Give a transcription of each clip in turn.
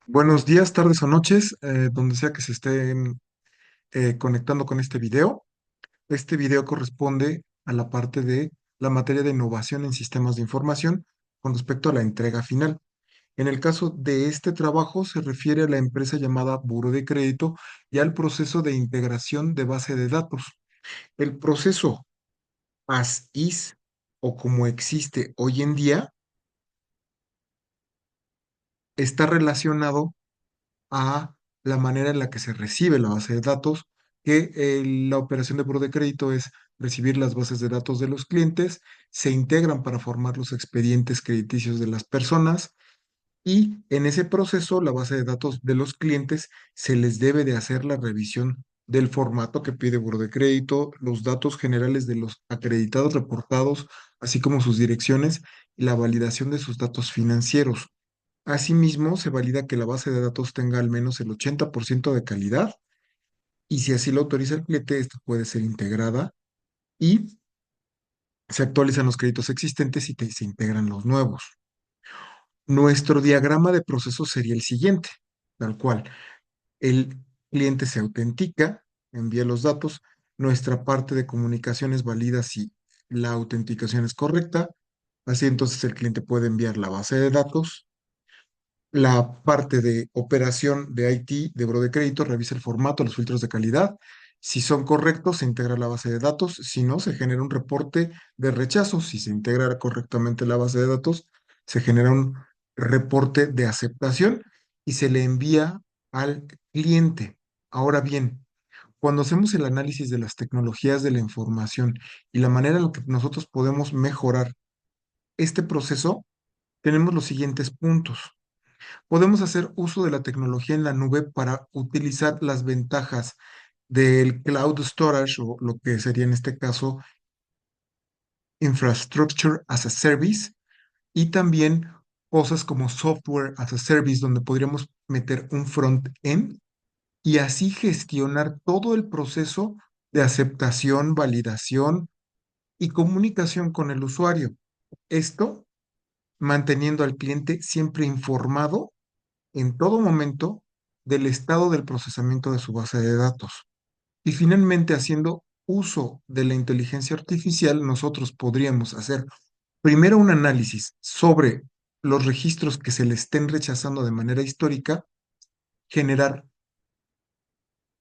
Buenos días, tardes o noches, donde sea que se estén conectando con este video. Este video corresponde a la parte de la materia de innovación en sistemas de información con respecto a la entrega final. En el caso de este trabajo se refiere a la empresa llamada Buró de Crédito y al proceso de integración de base de datos. El proceso as is o como existe hoy en día está relacionado a la manera en la que se recibe la base de datos, que la operación de buro de crédito es recibir las bases de datos de los clientes, se integran para formar los expedientes crediticios de las personas y en ese proceso la base de datos de los clientes se les debe de hacer la revisión del formato que pide buro de crédito, los datos generales de los acreditados reportados, así como sus direcciones y la validación de sus datos financieros. Asimismo, se valida que la base de datos tenga al menos el 80% de calidad y si así lo autoriza el cliente, esta puede ser integrada y se actualizan los créditos existentes y se integran los nuevos. Nuestro diagrama de proceso sería el siguiente, tal cual. El cliente se autentica, envía los datos, nuestra parte de comunicaciones valida si la autenticación es correcta, así entonces el cliente puede enviar la base de datos. La parte de operación de IT de buro de crédito revisa el formato, los filtros de calidad. Si son correctos, se integra la base de datos. Si no, se genera un reporte de rechazo. Si se integra correctamente la base de datos, se genera un reporte de aceptación y se le envía al cliente. Ahora bien, cuando hacemos el análisis de las tecnologías de la información y la manera en la que nosotros podemos mejorar este proceso, tenemos los siguientes puntos. Podemos hacer uso de la tecnología en la nube para utilizar las ventajas del cloud storage o lo que sería en este caso infrastructure as a service y también cosas como software as a service donde podríamos meter un front-end y así gestionar todo el proceso de aceptación, validación y comunicación con el usuario. Esto manteniendo al cliente siempre informado en todo momento del estado del procesamiento de su base de datos. Y finalmente, haciendo uso de la inteligencia artificial, nosotros podríamos hacer primero un análisis sobre los registros que se le estén rechazando de manera histórica, generar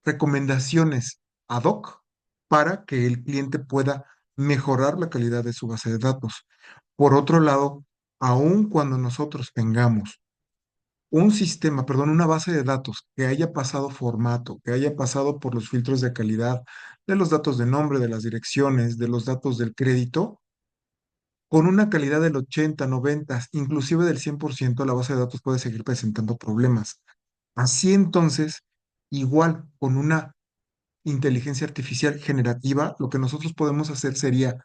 recomendaciones ad hoc para que el cliente pueda mejorar la calidad de su base de datos. Por otro lado, aun cuando nosotros tengamos un sistema, perdón, una base de datos que haya pasado formato, que haya pasado por los filtros de calidad de los datos de nombre, de las direcciones, de los datos del crédito, con una calidad del 80, 90, inclusive del 100%, la base de datos puede seguir presentando problemas. Así entonces, igual con una inteligencia artificial generativa, lo que nosotros podemos hacer sería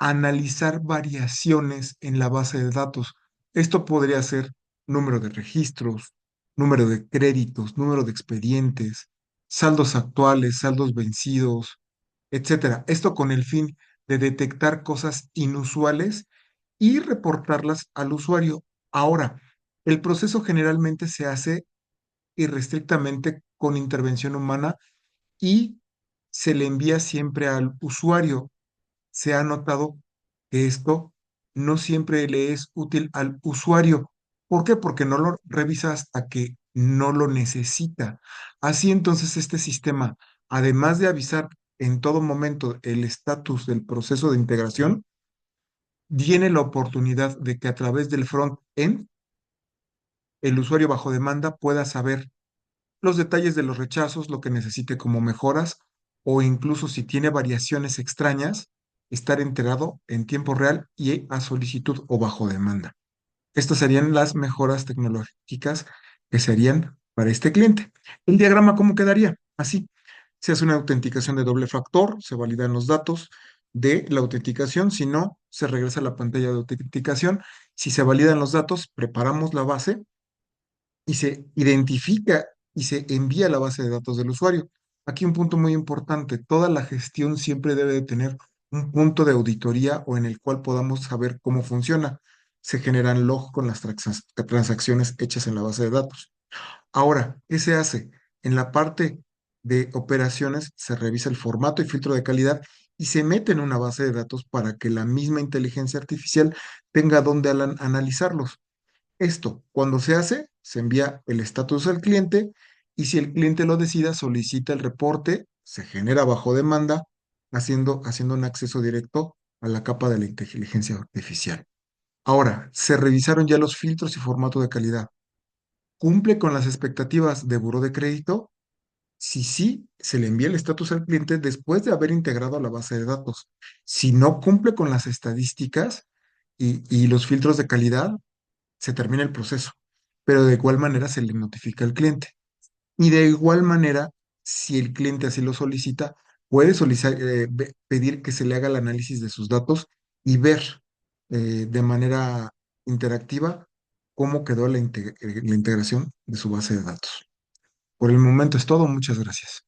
analizar variaciones en la base de datos. Esto podría ser número de registros, número de créditos, número de expedientes, saldos actuales, saldos vencidos, etcétera. Esto con el fin de detectar cosas inusuales y reportarlas al usuario. Ahora, el proceso generalmente se hace irrestrictamente con intervención humana y se le envía siempre al usuario. Se ha notado que esto no siempre le es útil al usuario. ¿Por qué? Porque no lo revisa hasta que no lo necesita. Así entonces este sistema, además de avisar en todo momento el estatus del proceso de integración, tiene la oportunidad de que a través del front-end el usuario bajo demanda pueda saber los detalles de los rechazos, lo que necesite como mejoras, o incluso si tiene variaciones extrañas, estar enterado en tiempo real y a solicitud o bajo demanda. Estas serían las mejoras tecnológicas que serían para este cliente. El diagrama, ¿cómo quedaría? Así, se hace una autenticación de doble factor, se validan los datos de la autenticación, si no, se regresa a la pantalla de autenticación. Si se validan los datos, preparamos la base y se identifica y se envía a la base de datos del usuario. Aquí un punto muy importante, toda la gestión siempre debe de tener un punto de auditoría o en el cual podamos saber cómo funciona. Se generan log con las transacciones hechas en la base de datos. Ahora, ¿qué se hace? En la parte de operaciones se revisa el formato y filtro de calidad y se mete en una base de datos para que la misma inteligencia artificial tenga donde analizarlos. Esto, cuando se hace, se envía el estatus al cliente y si el cliente lo decida, solicita el reporte, se genera bajo demanda, haciendo un acceso directo a la capa de la inteligencia artificial. Ahora, se revisaron ya los filtros y formato de calidad. ¿Cumple con las expectativas de buró de crédito? Si sí, se le envía el estatus al cliente después de haber integrado a la base de datos. Si no cumple con las estadísticas y los filtros de calidad, se termina el proceso, pero de igual manera se le notifica al cliente. Y de igual manera, si el cliente así lo solicita, puede pedir que se le haga el análisis de sus datos y ver de manera interactiva cómo quedó la integración de su base de datos. Por el momento es todo. Muchas gracias.